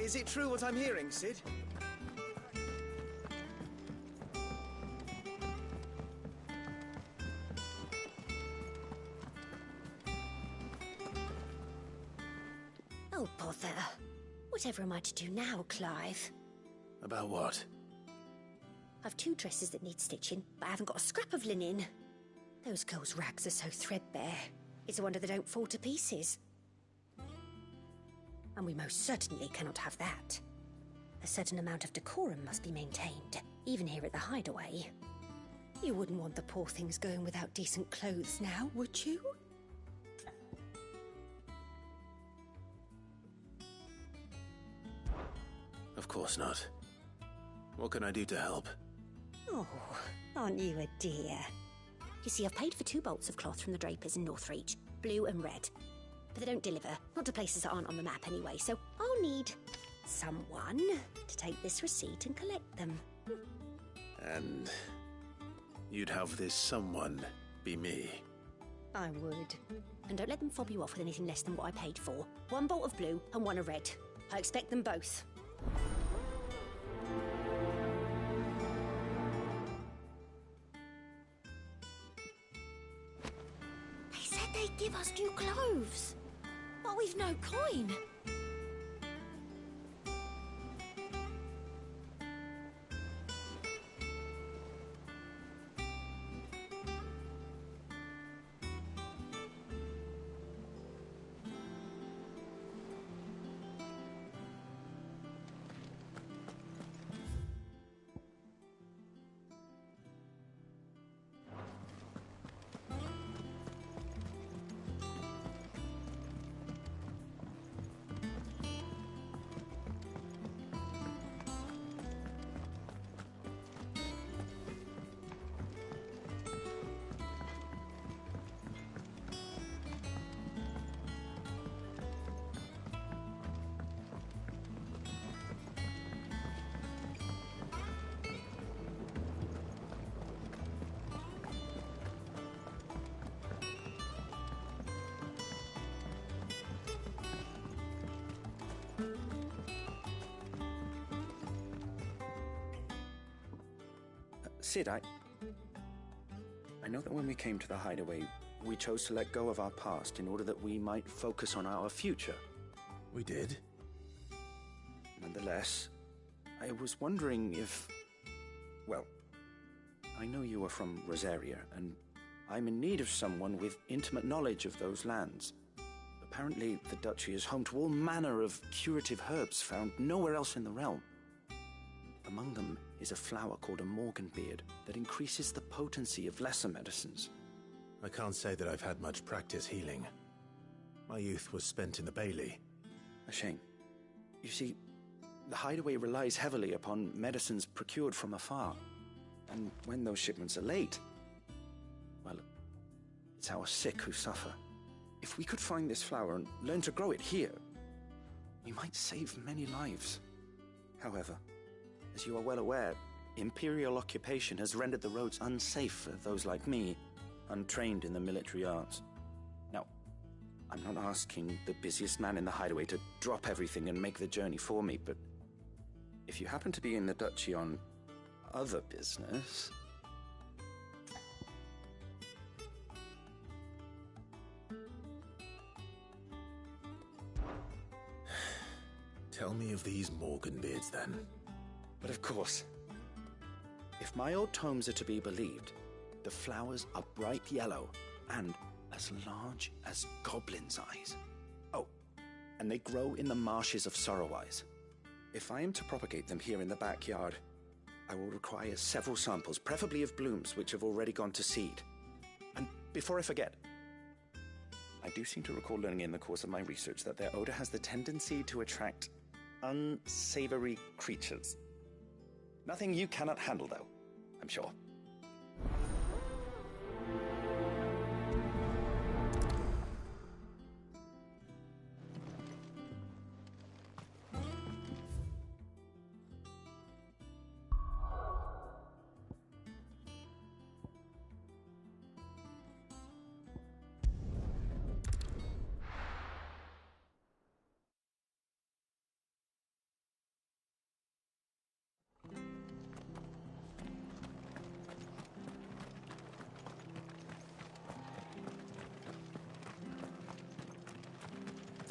Is it true what I'm hearing, Sid? Oh, bother. Whatever am I to do now, Clive? About what? I've 2 dresses that need stitching, but I haven't got a scrap of linen. Those girls' rags are so threadbare. It's a wonder they don't fall to pieces. And we most certainly cannot have that. A certain amount of decorum must be maintained, even here at the Hideaway. You wouldn't want the poor things going without decent clothes now, would you? Of course not. What can I do to help? Oh, aren't you a dear? You see, I've paid for 2 bolts of cloth from the drapers in Northreach, blue and red. But they don't deliver, not to places that aren't on the map anyway, so I'll need someone to take this receipt and collect them. And you'd have this someone be me? I would. And don't let them fob you off with anything less than what I paid for. 1 bolt of blue and 1 of red. I expect them both. They said they'd give us new clothes. But we've no coin. Sid, I know that when we came to the Hideaway, we chose to let go of our past in order that we might focus on our future. We did? Nonetheless, I was wondering if... Well, I know you are from Rosaria, and I'm in need of someone with intimate knowledge of those lands. Apparently, the Duchy is home to all manner of curative herbs found nowhere else in the realm. Among them is a flower called a morganbeard that increases the potency of lesser medicines. I can't say that I've had much practice healing. My youth was spent in the Bailey. A shame. You see, the Hideaway relies heavily upon medicines procured from afar. And when those shipments are late, well, it's our sick who suffer. If we could find this flower and learn to grow it here, we might save many lives. However, as you are well aware, Imperial occupation has rendered the roads unsafe for those like me, untrained in the military arts. Now, I'm not asking the busiest man in the Hideaway to drop everything and make the journey for me, but if you happen to be in the Duchy on other business... Tell me of these morganbeards, then. But of course, if my old tomes are to be believed, the flowers are bright yellow and as large as goblins' eyes. Oh, and they grow in the marshes of Sorrowwise. If I am to propagate them here in the backyard, I will require several samples, preferably of blooms which have already gone to seed. And before I forget, I do seem to recall learning in the course of my research that their odor has the tendency to attract unsavory creatures. Nothing you cannot handle, though, I'm sure.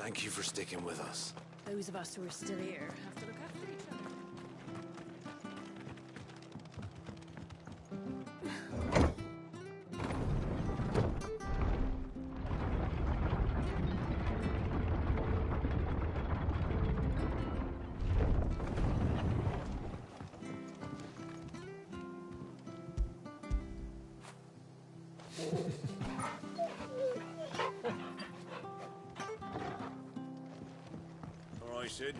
Thank you for sticking with us. Those of us who are still here have to look after each other. All right, Sid.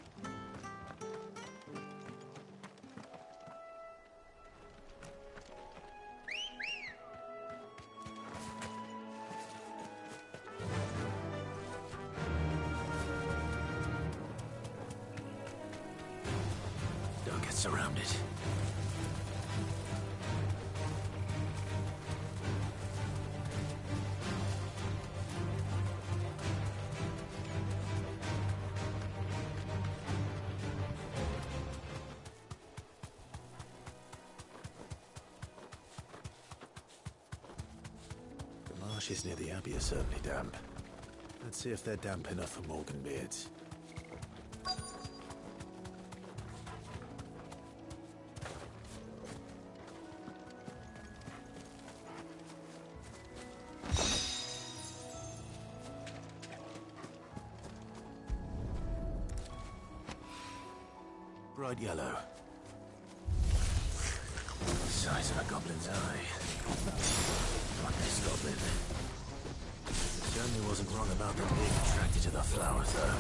Don't get surrounded. The marshes near the Abbey are certainly damp. Let's see if they're damp enough for Morganbeards. Bright yellow. The size of a goblin's eye. Like this goblin. Certainly wasn't wrong about them being attracted to the flowers, though.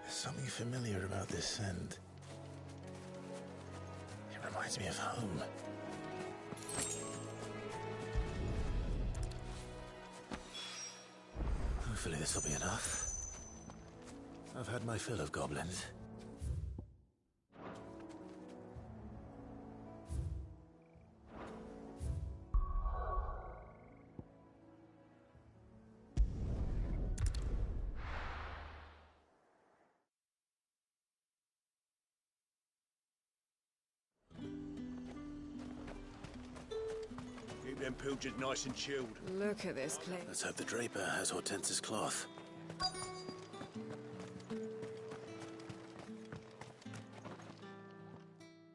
Something familiar about this scent. It reminds me of home. Hopefully this will be enough. I've had my fill of goblins. Keep them pilchards nice and chilled. Look at this place. Let's hope the Draper has Hortense's cloth.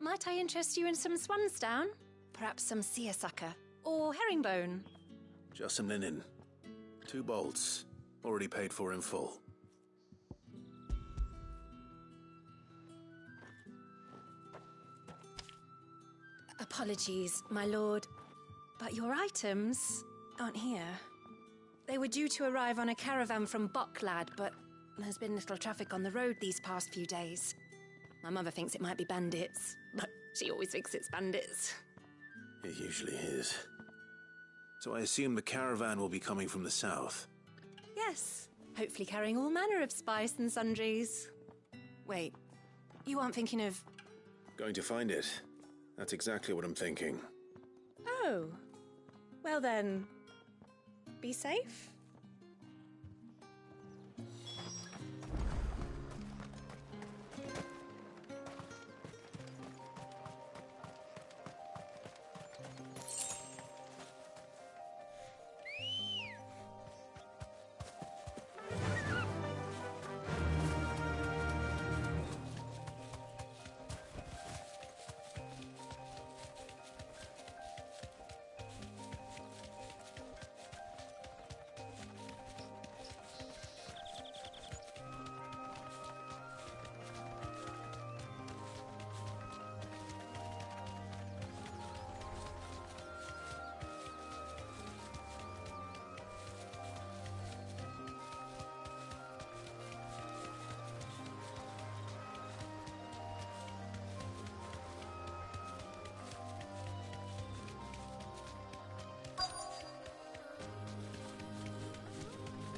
Might I interest you in some swansdown? Perhaps some seersucker? Or herringbone? Just some linen. 2 bolts. Already paid for in full. Apologies, my lord, but your items aren't here. They were due to arrive on a caravan from Bocklad, but there's been little traffic on the road these past few days. My mother thinks it might be bandits, but she always thinks it's bandits. It usually is. So I assume the caravan will be coming from the south. Yes, hopefully carrying all manner of spice and sundries. Wait, you aren't thinking of... Going to find it. That's exactly what I'm thinking. Oh, well then, be safe.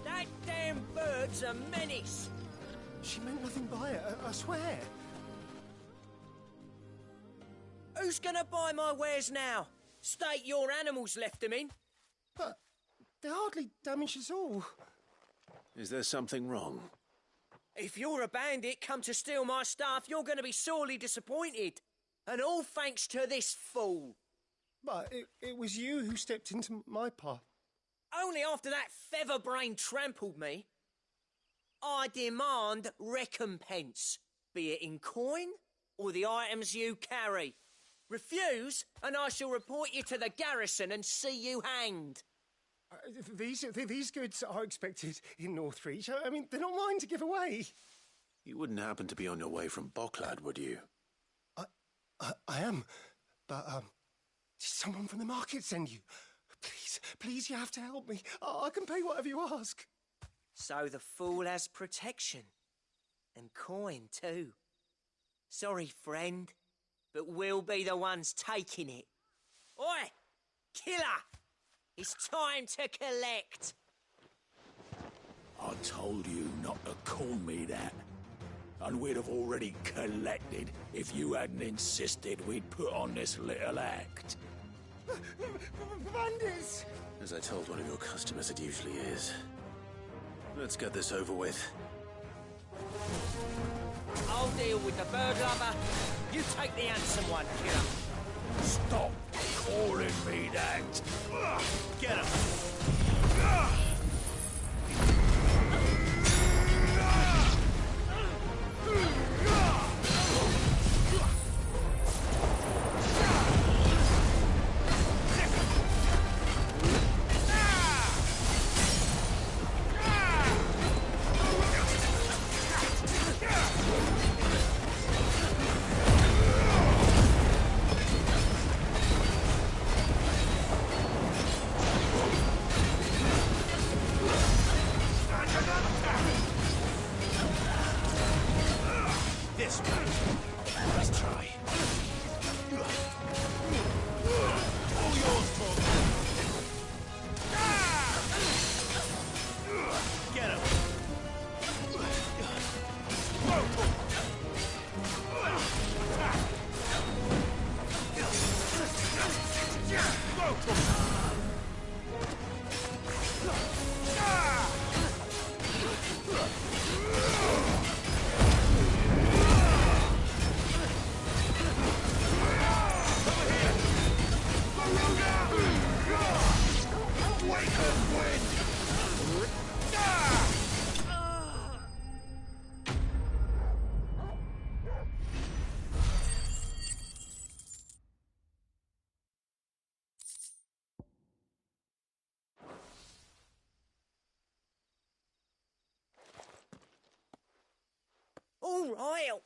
That damn bird's a menace. She meant nothing by it, I swear. Who's gonna buy my wares now? State your animals left them in. But they hardly damaged us all. Is there something wrong? If you're a bandit come to steal my stuff, you're gonna be sorely disappointed. And all thanks to this fool. But it was you who stepped into my path. Only after that feather-brain trampled me. I demand recompense, be it in coin or the items you carry. Refuse, and I shall report you to the garrison and see you hanged. These goods are expected in Northreach. I mean, they're not mine to give away. You wouldn't happen to be on your way from Bocklad, would you? I am, but did someone from the market send you? Please, you have to help me. I can pay whatever you ask. So the fool has protection. And coin, too. Sorry, friend, but we'll be the ones taking it. Oi! Killer! It's time to collect! I told you not to call me that. And we'd have already collected if you hadn't insisted we'd put on this little act. Bandits! As I told one of your customers, it usually is. Let's get this over with. I'll deal with the bird lover. You take the handsome one, killer. Stop calling me that. Get him!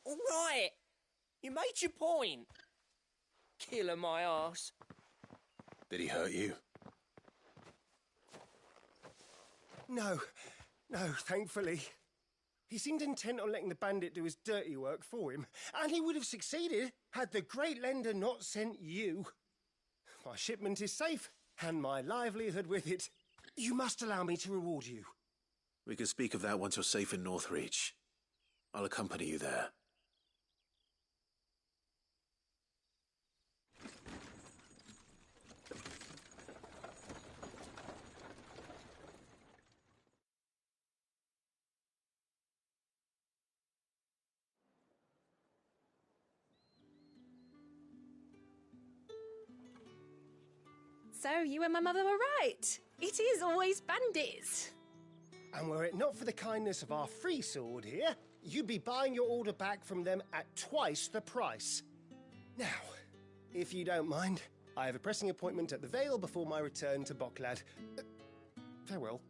All right. You made your point. Killer my arse. Did he hurt you? No, thankfully. He seemed intent on letting the bandit do his dirty work for him, and he would have succeeded had the Great Lender not sent you. My shipment is safe, and my livelihood with it. You must allow me to reward you. We can speak of that once you're safe in Northreach. I'll accompany you there. So, you and my mother were right. It is always bandits. And were it not for the kindness of our free sword here, you'd be buying your order back from them at twice the price. Now, if you don't mind, I have a pressing appointment at the Vale before my return to Bocklad. Farewell.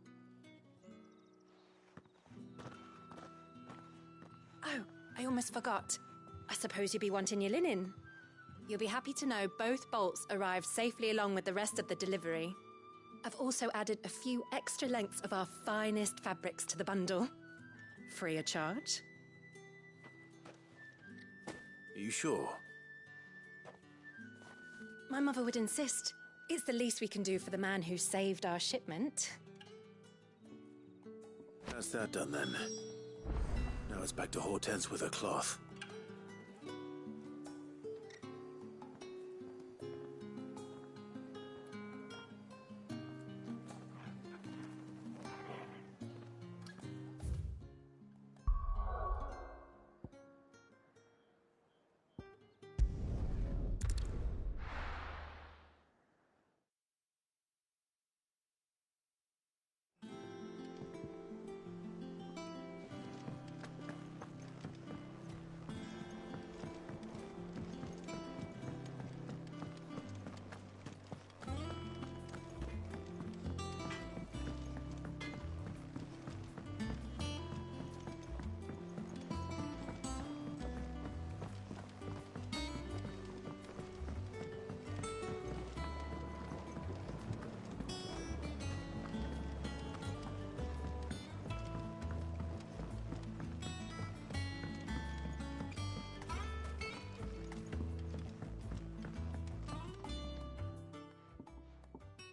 Oh, I almost forgot. I suppose you'll be wanting your linen. You'll be happy to know both bolts arrived safely along with the rest of the delivery. I've also added a few extra lengths of our finest fabrics to the bundle. Free of charge. Are you sure? My mother would insist. It's the least we can do for the man who saved our shipment. That's that done then. Now it's back to Hortense with her cloth.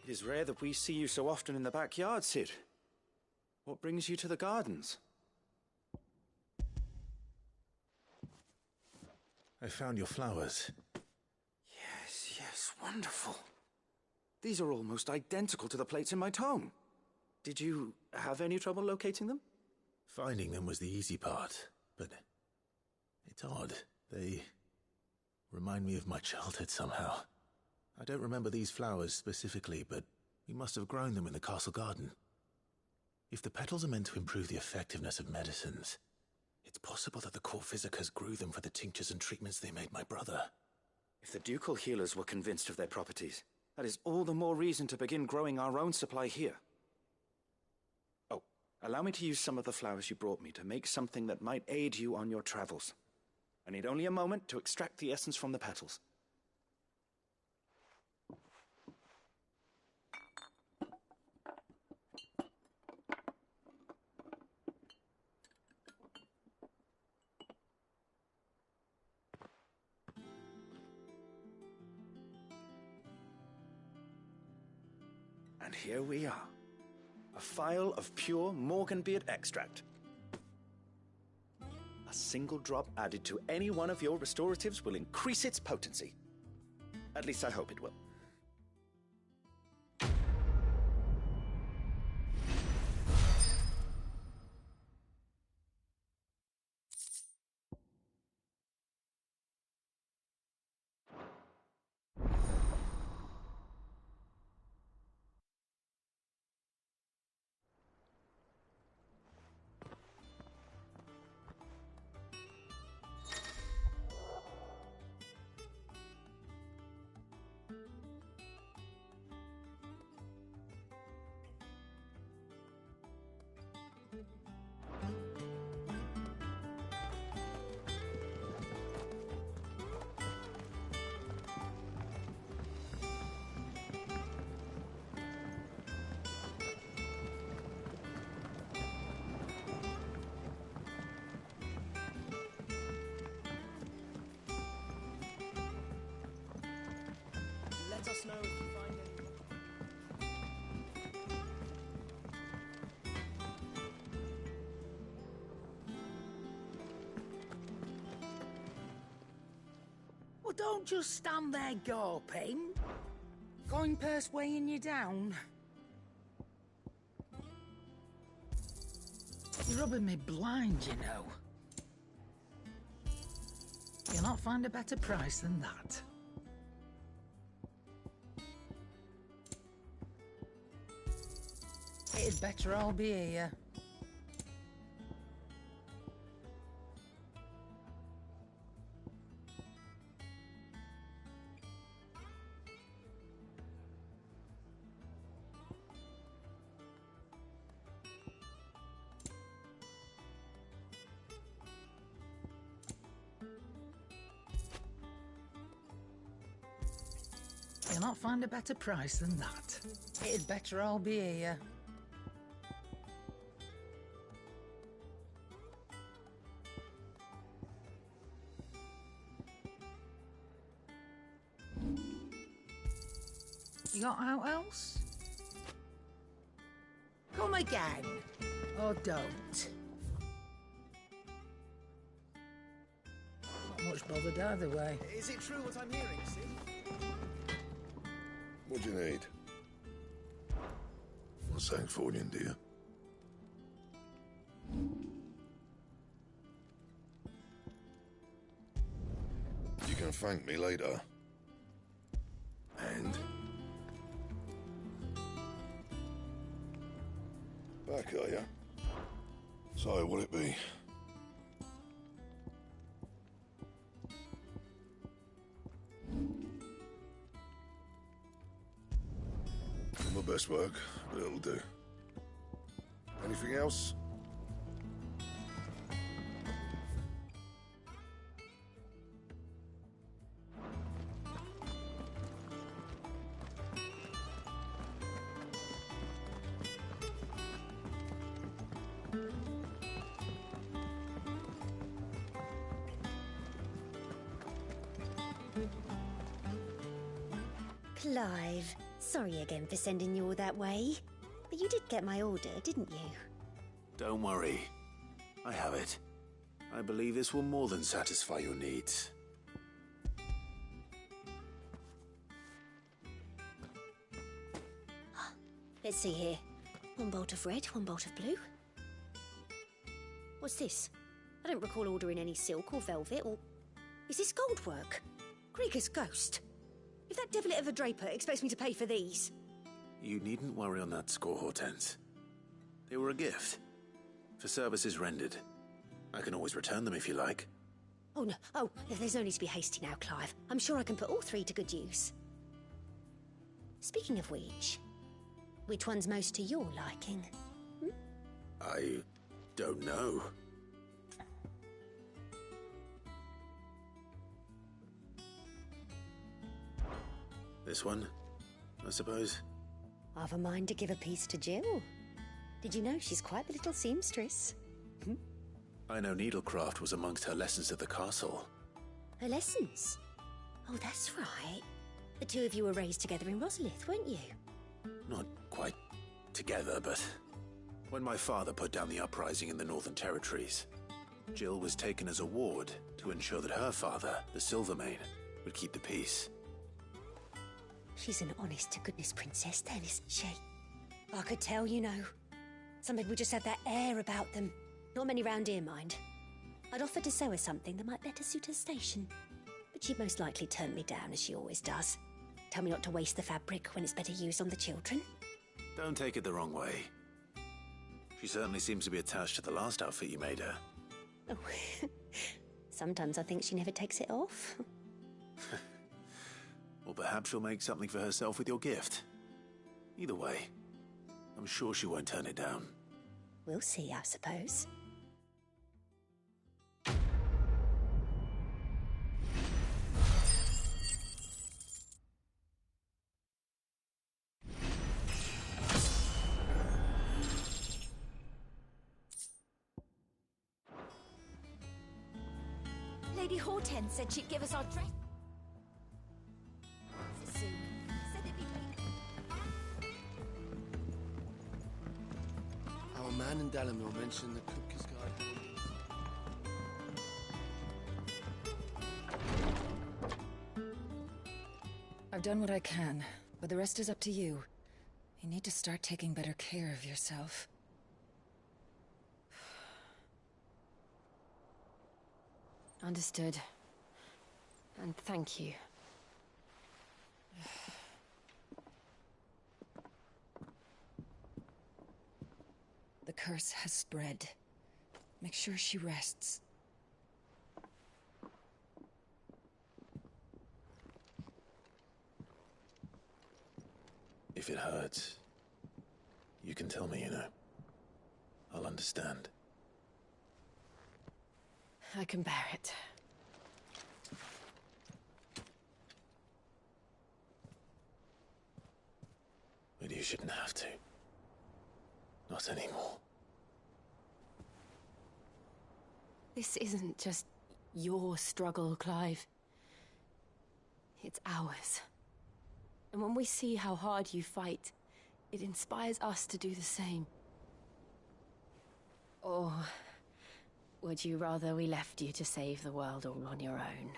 It is rare that we see you so often in the backyard, Sid. What brings you to the gardens? I found your flowers. Yes, wonderful. These are almost identical to the plates in my tome. Did you have any trouble locating them? Finding them was the easy part, but it's odd. They remind me of my childhood somehow. I don't remember these flowers specifically, but we must have grown them in the castle garden. If the petals are meant to improve the effectiveness of medicines, it's possible that the court physicers grew them for the tinctures and treatments they made my brother. If the ducal healers were convinced of their properties, that is all the more reason to begin growing our own supply here. Oh, allow me to use some of the flowers you brought me to make something that might aid you on your travels. I need only a moment to extract the essence from the petals. And here we are. A phial of pure Morganbeard extract. A single drop added to any one of your restoratives will increase its potency. At least I hope it will. let us know if you find anything. Well, don't just stand there gawping. Coin purse weighing you down. You're rubbing me blind, you know. You'll not find a better price than that. It'd better all be here. You'll not find a better price than that. It'd better all be here. You got out else? Come again. Or don't. Not much bothered either way. Is it true what I'm hearing, Sid? What do you need? What's Sancfordian, dear? You can thank me later. And? Back, are ya? So, what'll it be? Not my best work, but it'll do. Anything else? Clive, sorry again for sending you all that way. But you did get my order, didn't you? Don't worry. I have it. I believe this will more than satisfy your needs. Let's see here. One bolt of red, one bolt of blue. What's this? I don't recall ordering any silk or velvet or... Is this gold work? Krieger's ghost. If that devil of a draper expects me to pay for these... You needn't worry on that score, Hortense. They were a gift. For services rendered. I can always return them if you like. Oh, no. Oh, there's no need to be hasty now, Clive. I'm sure I can put all three to good use. Speaking of which one's most to your liking? I don't know. This one, I suppose. I've a mind to give a piece to Jill. Did you know she's quite the little seamstress? I know needlecraft was amongst her lessons at the castle. Her lessons? Oh, that's right. The two of you were raised together in Rosalith, weren't you? Not quite together, but when my father put down the uprising in the Northern Territories, Jill was taken as a ward to ensure that her father, the Silvermane, would keep the peace. She's an honest-to-goodness princess then, isn't she? I could tell, you know. Some people just have that air about them. Not many round here, mind. I'd offered to sew her something that might better suit her station. But she'd most likely turn me down, as she always does. Tell me not to waste the fabric when it's better used on the children. Don't take it the wrong way. She certainly seems to be attached to the last outfit you made her. Oh, sometimes I think she never takes it off. Or perhaps she'll make something for herself with your gift. Either way, I'm sure she won't turn it down. We'll see, I suppose. Lady Hortense said she'd give us our dress soon. man in Delamere mentioned the Cookie's Guide. I've done what I can, but the rest is up to you. You need to start taking better care of yourself. Understood. And thank you. The curse has spread. Make sure she rests. If it hurts, you can tell me, you know. I'll understand. I can bear it. But you shouldn't have to. Not anymore. This isn't just your struggle, Clive. It's ours. And when we see how hard you fight, it inspires us to do the same. Or would you rather we left you to save the world all on your own?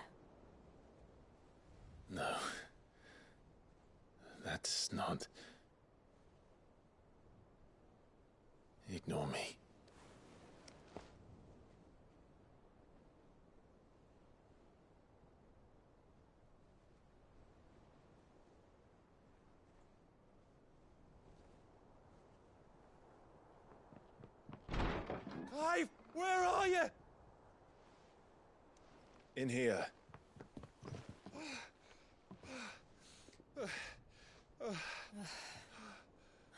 No. That's not... Ignore me. Clive, where are you? In here.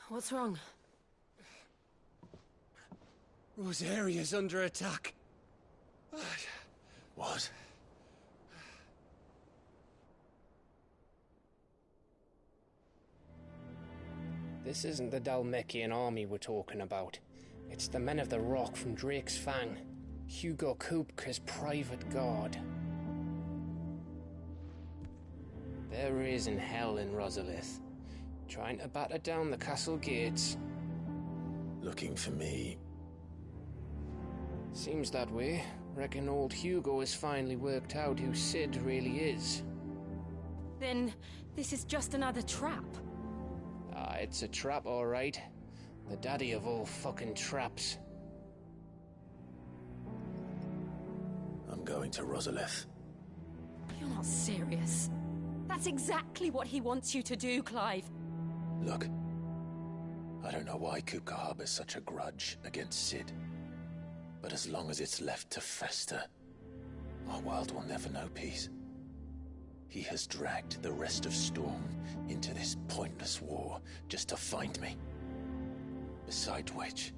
What's wrong? Rosaria's under attack. What? This isn't the Dalmekian army we're talking about. It's the men of the Rock from Drake's Fang. Hugo Kupka's private guard. There is in hell in Rosalith, trying to batter down the castle gates. Looking for me? Seems that way. Reckon old Hugo has finally worked out who Sid really is. Then this is just another trap. Ah, it's a trap, all right. The daddy of all fucking traps. I'm going to Rosalith. You're not serious. That's exactly what he wants you to do, Clive. Look, I don't know why Kupka harbors such a grudge against Sid. But as long as it's left to fester, our world will never know peace. He has dragged the rest of Storm into this pointless war just to find me. Besides which,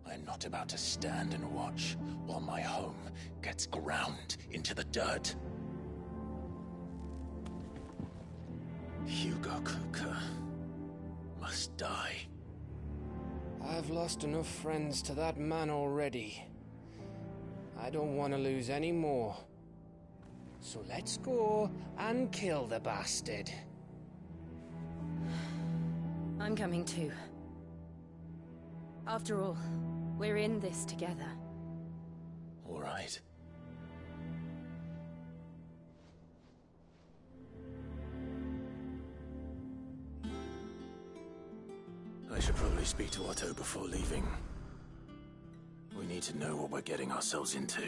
I am not about to stand and watch while my home gets ground into the dirt. Hugo Kupka must die. I've lost enough friends to that man already. I don't want to lose any more. So let's go and kill the bastard. I'm coming too. After all, we're in this together. All right. I should probably speak to Otto before leaving. We need to know what we're getting ourselves into.